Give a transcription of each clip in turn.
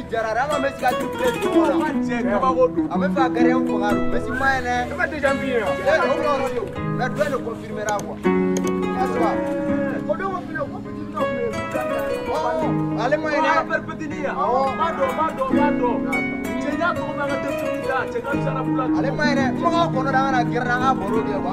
Messi jara ma Messi ka triplé do. Ame fa gare un pongaro. Messi maene. Comment t'es champion? Mais doit le confirmera quoi. Aswa. Ale maene. Ale maene. Mo ko no danga girna nga boro de ba.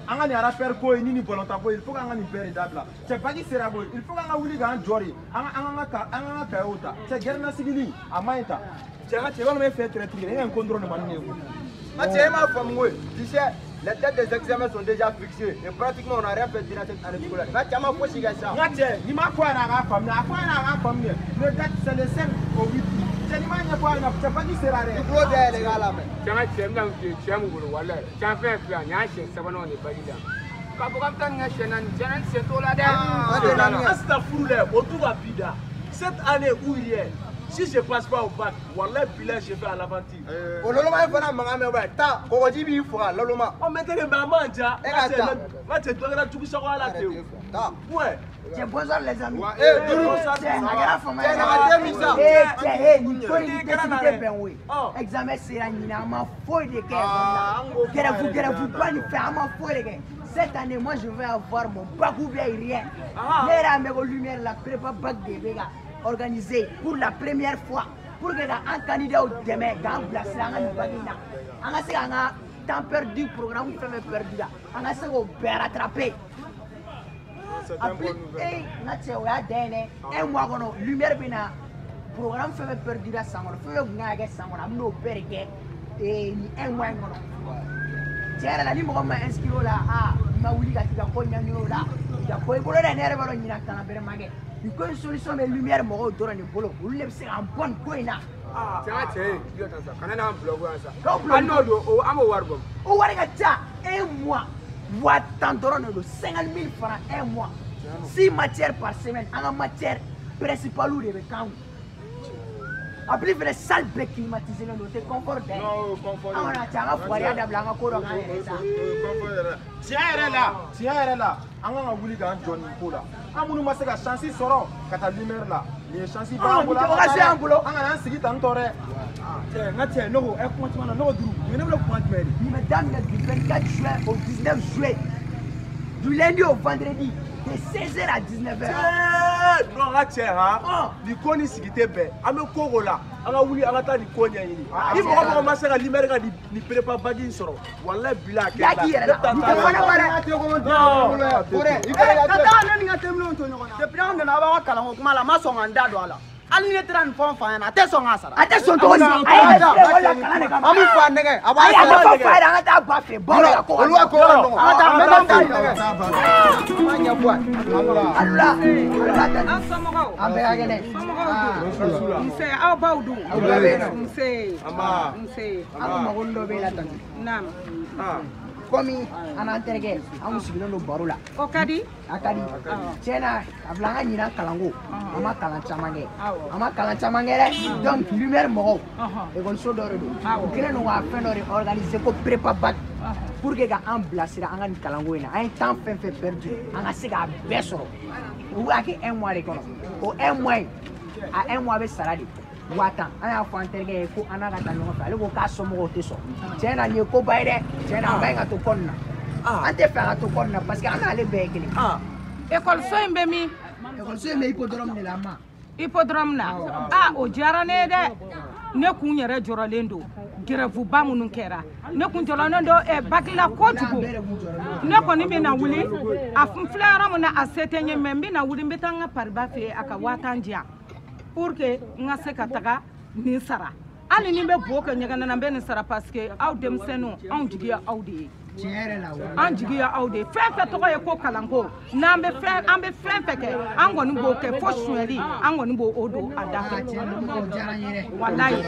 Anga ni ara faire ko ni volonta ko il faut anga ni père dabla. C'est pas qui sera boy. Il faut anga wuli ga jori. Anga ka ota. C'est gerna sigili amaita. C'est va me faire très très. Il y a un contrôle de manière. Tu sais, les dates des examens sont déjà fixées et pratiquement on n'a rien fait durant cette année scolaire. Le date c'est le 5 au 8. C'est pas qui sera rien. Tu vois les gars là cette année où il est. Si je passe pas au bac, wallah bilan je vais à l'aventure. Oh loloma fana mangame ba ta ko wajibi fura loloma. On mettait maman ja. Là tu dois tout ça la théo. Ouais. C'est bonsoir les amis. Examen sera ninalement foy de cette année, moi je vais avoir mon bac ou bien rien. Les lumière la prépa bac de Vega organisé pour la première fois pour que un candidat au demain dans place là on a temps perdu programme fait perdu là on a se bien rattrapé. Après un mois lumière bina programme fait perdu là ça on fait ngaga ça on a no perke et un mois tiens la limo ma inscrit là ma wuli ka tika ko nyanyiro là ya ko bolo na nere balo nyina kana bere mage il faut une solution mais lumière mo do ni bolo ou le c'est en bonne coina tiens yo tanza kana na blog ça anodo o amo warbo o wariga ta un mois voit tant d'euros de 50 000 francs un mois 6 matières par semaine en matière principale ou de camp. Après, il salle climatisée, c'est confort. Non, confort. On a tiens, foyer d'ablanc, courant. Tiens, elle est là. On a voulu gagner Johnny Pola. On a eu la chance de sortir la lumière là. Les chances de sortir. On a un boulot. On a un site en torrent. Tiens, non, elle compte maintenant. Tu ne veux pas me dire. Mesdames, du 24 juin au 19 juillet, du lundi au vendredi. De 16h à 19h. Non, là, tiens, du coni si qui t'est à me corolla, à la oui, à la taille du cognac. Il faut commencer à libérer les prépa bagines sur. Voilà, Bila qui est là. Ali ne tira nin fɛn fɛn ɲɛna a tɛ sɔn k'a sara. A tɛ sɔn cogo di? An bɛ fa nɛgɛ. A b'a fɔ fa yɛrɛ an ka taa ba fɛ. Olu ka ko ka nɔgɔn. An ka taa mɛlɛ ta nɛgɛ. An b'a ɲɛfɔ. Alula. An somɔgɔw. An bɛɛ ka kɛnɛ. Nse aw baw dun. Aw bɛɛ bɛ yen nɔ. Nse. Nse. An ka mɔgɔ dɔ bɛ yen la tan. Naam. Komi an n'an terikɛ an sigilen don baro la. O ka di? A ka di. Tiɲɛ na a bila an ka ɲinan kalanko an ma kalan caman kɛ. An ma kalan caman kɛ dɛ. Donc lumière mɔgɔw ekɔliso dɔ de don. U kɛlen don ka fɛn dɔ de organiser ko prépa bac pour que ka an bilasira an ka nin kalanko in na. An ye temps fɛn fɛn perdu an ka se k'a bɛɛ sɔrɔ. U b'a kɛ 1 mois de kɔnɔ. O 1 mois in a 1 mois bɛ sara de. Watan an y'a fɔ an terikɛ ye ko an n'a ka taa ɲɔgɔn fɛ ale ko k'a somɔgɔw tɛ sɔn tiɲɛ na nin ye koba ye dɛ tiɲɛ na an ka ɲi ka to kɔni na an tɛ fɛ an ka to kɔni na parce que an n'ale bɛɛ ye kelen. Ekɔliso in bɛ min? Ekɔliso in bɛ hippodrome de la ma. Hippodrome na o diyara ne ye dɛ ne kun yɛrɛ jɔrɔlen don grève ba minnu kɛra ne kun jɔrɔlen don bac la kojugu ne kɔni bɛ na wuli a filɛ yɔrɔ min na a se tɛ n ye mais n bɛ na wuli n bɛ taa n ka pariba fɛ yen a ka 5000 di yan pour que n ka se ka taga nin sara hali ni n bɛ bo kɛ ɲɛgɛn na n bɛ nin sara parce que aw denmisɛnninw anw jigi ye aw de ye. An jigi ye aw de ye fɛn fɛn tɔgɔ ye ko kalanko n'an bɛ fɛn fɛn kɛ an kɔni b'o kɛ fo suɲɛli an kɔni b'o don a da fɛ. Walayi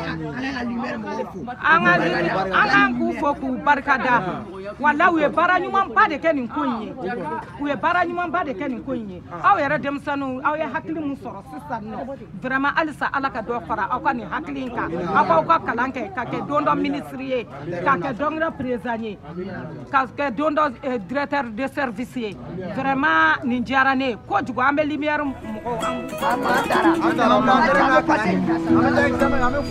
an k'an k'u fo k'u barikada walayi u ye baara ɲumanba de kɛ nin ko in ye u ye baara ɲumanba de kɛ nin ko in ye aw yɛrɛ denmisɛnninw aw ye hakili min sɔrɔ sisan nɔ vraiment halisa Ala ka dɔ fara aw ka nin hakili in kan aw k'aw ka kalan kɛ ka kɛ don dɔ ministre ye ka kɛ don dɔ président ye ka kɛ don dɔ directeur de service ye vraiment nin diyara ne ye kojugu an bɛ lumière mɔgɔw an taara